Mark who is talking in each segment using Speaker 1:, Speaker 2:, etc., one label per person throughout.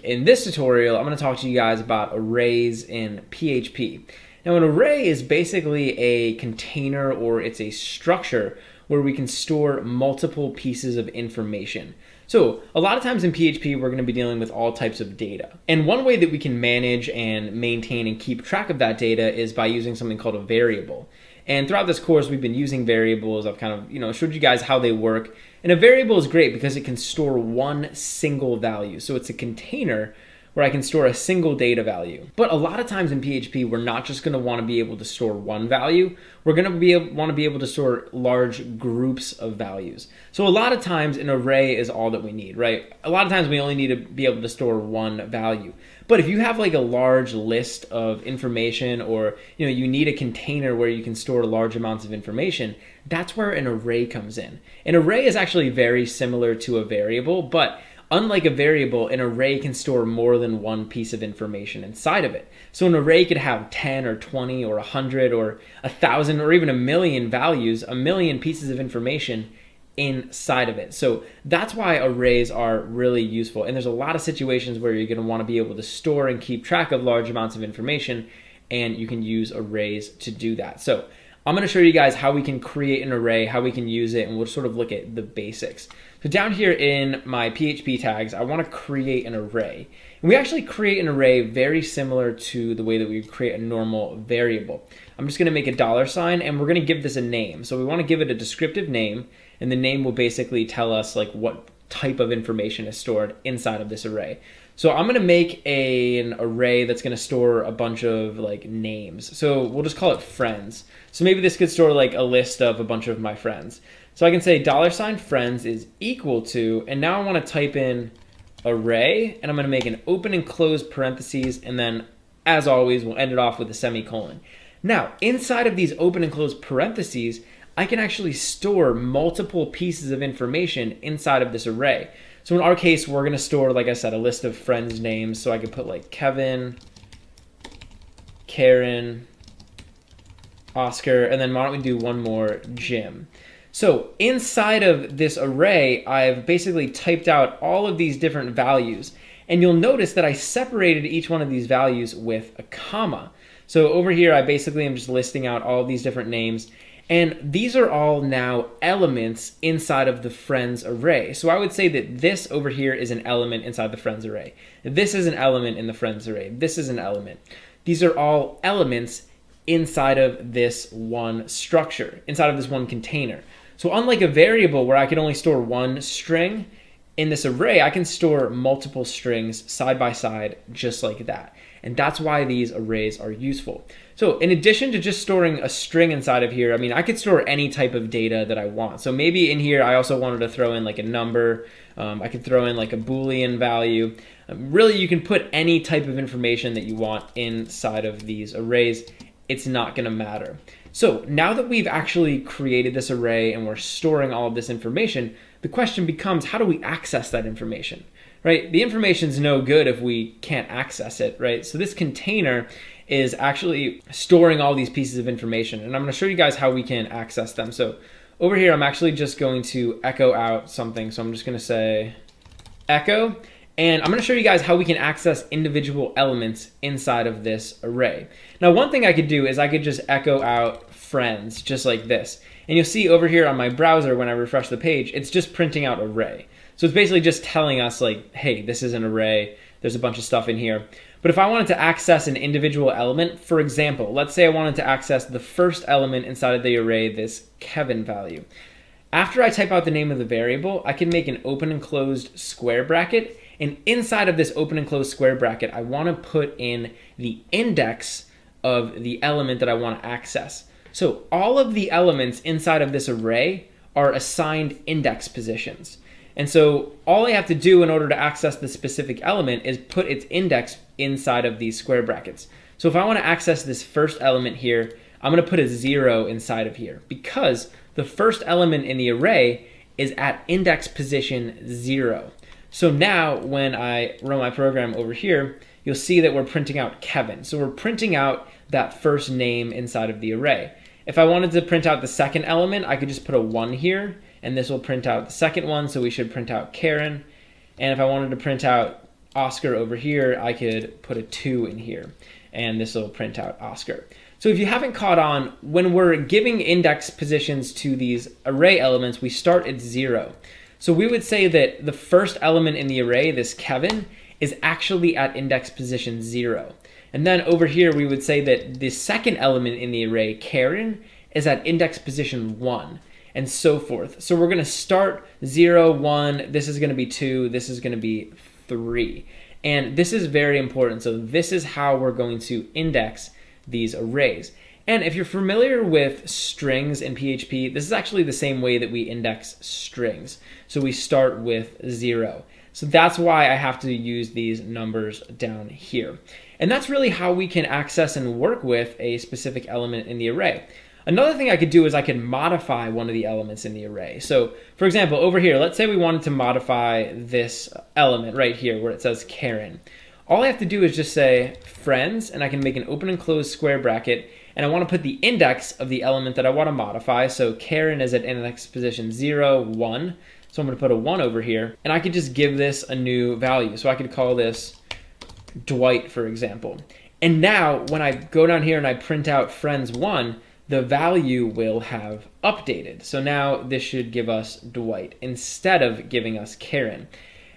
Speaker 1: In this tutorial, I'm going to talk to you guys about arrays in PHP. Now, an array is basically a container, or it's a structure where we can store multiple pieces of information. So a lot of times in PHP, we're going to be dealing with all types of data. And one way that we can manage and maintain and keep track of that data is by using something called a variable. And throughout this course, we've been using variables. I've kind of, showed you guys how they work. And a variable is great because it can store one single value. So it's a container where I can store a single data value. But a lot of times in PHP, we're not just going to want to be able to store one value. We're going to want to be able to store large groups of values. So a lot of times an array is all that we need, right? A lot of times we only need to be able to store one value. But if you have like a large list of information, or you need a container where you can store large amounts of information, that's where an array comes in. An array is actually very similar to a variable, but unlike a variable, an array can store more than one piece of information inside of it. So an array could have 10 or 20 or 100 or 1,000 or even 1,000,000 values, 1,000,000 pieces of information inside of it. So that's why arrays are really useful. And there's a lot of situations where you're going to want to be able to store and keep track of large amounts of information, and you can use arrays to do that. So I'm going to show you guys how we can create an array, how we can use it, and we'll sort of look at the basics. So down here in my PHP tags, I want to create an array. And we actually create an array very similar to the way that we create a normal variable. I'm just going to make a $, and we're going to give this a name. So we want to give it a descriptive name, and the name will basically tell us like what type of information is stored inside of this array. So I'm going to make an array that's going to store a bunch of like names. So we'll just call it friends. So maybe this could store like a list of a bunch of my friends. So I can say $friends is equal to, and now I want to type in array, and I'm going to make an open and close parentheses, and then as always, we'll end it off with a semicolon. Now, inside of these open and close parentheses, I can actually store multiple pieces of information inside of this array. So in our case, we're going to store, like I said, a list of friends' names. So I could put like Kevin, Karen, Oscar, and then why don't we do one more, Jim. So inside of this array, I've basically typed out all of these different values. And you'll notice that I separated each one of these values with a comma. So over here, I basically am just listing out all of these different names. And these are all now elements inside of the friends array. So I would say that this over here is an element inside the friends array. This is an element in the friends array. This is an element. These are all elements inside of this one structure, inside of this one container. So unlike a variable where I can only store one string, in this array, I can store multiple strings side by side just like that. And that's why these arrays are useful. So in addition to just storing a string inside of here, I could store any type of data that I want. So maybe in here, I also wanted to throw in like a number. I could throw in like a Boolean value. Really, you can put any type of information that you want inside of these arrays. It's not going to matter. So now that we've actually created this array and we're storing all of this information, the question becomes, how do we access that information, right? The information's no good if we can't access it, right? So this container is actually storing all these pieces of information, and I'm going to show you guys how we can access them. So over here, I'm actually just going to echo out something. So I'm just going to say echo, and I'm going to show you guys how we can access individual elements inside of this array. Now, one thing I could do is I could just echo out friends just like this. And you'll see over here on my browser, when I refresh the page, it's just printing out array. So it's basically just telling us like, hey, this is an array. There's a bunch of stuff in here. But if I wanted to access an individual element, for example, let's say I wanted to access the first element inside of the array, this Kevin value. After I type out the name of the variable, I can make an open and closed square bracket. And inside of this open and closed square bracket, I want to put in the index of the element that I want to access. So all of the elements inside of this array are assigned index positions. And so all I have to do in order to access the specific element is put its index inside of these square brackets. So if I want to access this first element here, I'm going to put a 0 inside of here because the first element in the array is at index position 0. So now when I run my program over here, you'll see that we're printing out Kevin. So we're printing out that first name inside of the array. If I wanted to print out the second element, I could just put a 1 here, and this will print out the second one, so we should print out Karen. And if I wanted to print out Oscar over here, I could put a 2 in here, and this will print out Oscar. So if you haven't caught on, when we're giving index positions to these array elements, we start at 0. So we would say that the first element in the array, this Kevin, is actually at index position 0. And then over here, we would say that the second element in the array, Karen, is at index position 1, and so forth. So we're going to start 0, 1, this is going to be 2, this is going to be 3. And this is very important. So this is how we're going to index these arrays. And if you're familiar with strings in PHP, this is actually the same way that we index strings. So we start with 0. So that's why I have to use these numbers down here. And that's really how we can access and work with a specific element in the array. Another thing I could do is I could modify one of the elements in the array. So for example, over here, let's say we wanted to modify this element right here where it says Karen. All I have to do is just say friends, and I can make an open and close square bracket, and I want to put the index of the element that I want to modify. So Karen is at index position 0, 1. So I'm going to put a 1 over here, and I could just give this a new value. So I could call this Dwight, for example. And now when I go down here and I print out friends 1, the value will have updated. So now this should give us Dwight instead of giving us Karen.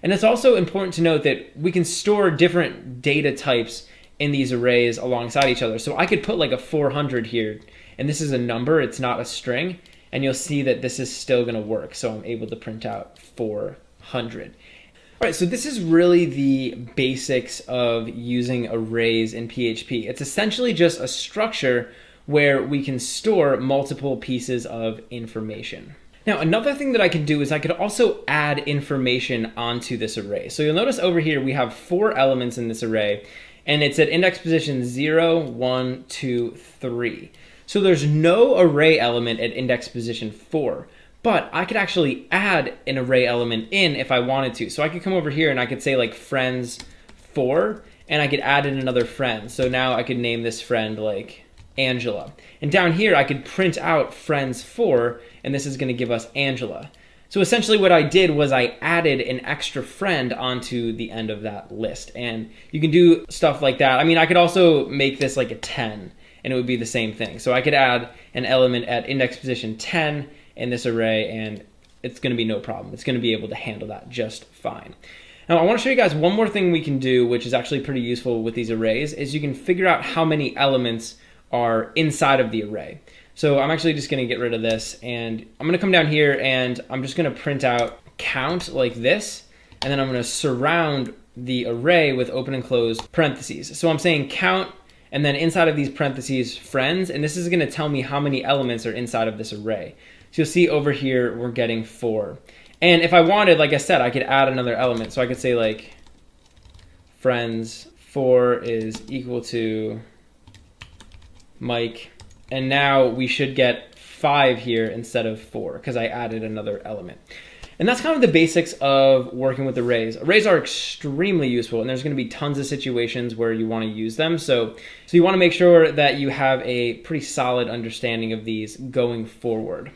Speaker 1: And it's also important to note that we can store different data types in these arrays alongside each other. So I could put like a 400 here, and this is a number, it's not a string, and you'll see that this is still going to work. So I'm able to print out 400. All right, so this is really the basics of using arrays in PHP. It's essentially just a structure where we can store multiple pieces of information. Now, another thing that I could do is I could also add information onto this array. So you'll notice over here we have 4 elements in this array, and it's at index position 0, 1, 2, 3. So there's no array element at index position 4, but I could actually add an array element in if I wanted to. So I could come over here and I could say like friends 4, and I could add in another friend. So now I could name this friend like Angela. And down here I could print out friends 4, and this is going to give us Angela. So essentially what I did was I added an extra friend onto the end of that list. And you can do stuff like that. I mean, I could also make this like a 10, and it would be the same thing. So I could add an element at index position 10 in this array, and it's going to be no problem. It's going to be able to handle that just fine. Now, I want to show you guys one more thing we can do, which is actually pretty useful with these arrays, is you can figure out how many elements are inside of the array. So I'm actually just going to get rid of this, and I'm going to come down here and I'm just going to print out count like this, and then I'm going to surround the array with open and closed parentheses. So I'm saying count, and then inside of these parentheses, friends, and this is going to tell me how many elements are inside of this array. So you'll see over here we're getting 4. And if I wanted, like I said, I could add another element. So I could say like friends 4 is equal to Mike, and now we should get 5 here instead of 4 because I added another element. And that's kind of the basics of working with arrays. Arrays are extremely useful, and there's going to be tons of situations where you want to use them. So you want to make sure that you have a pretty solid understanding of these going forward.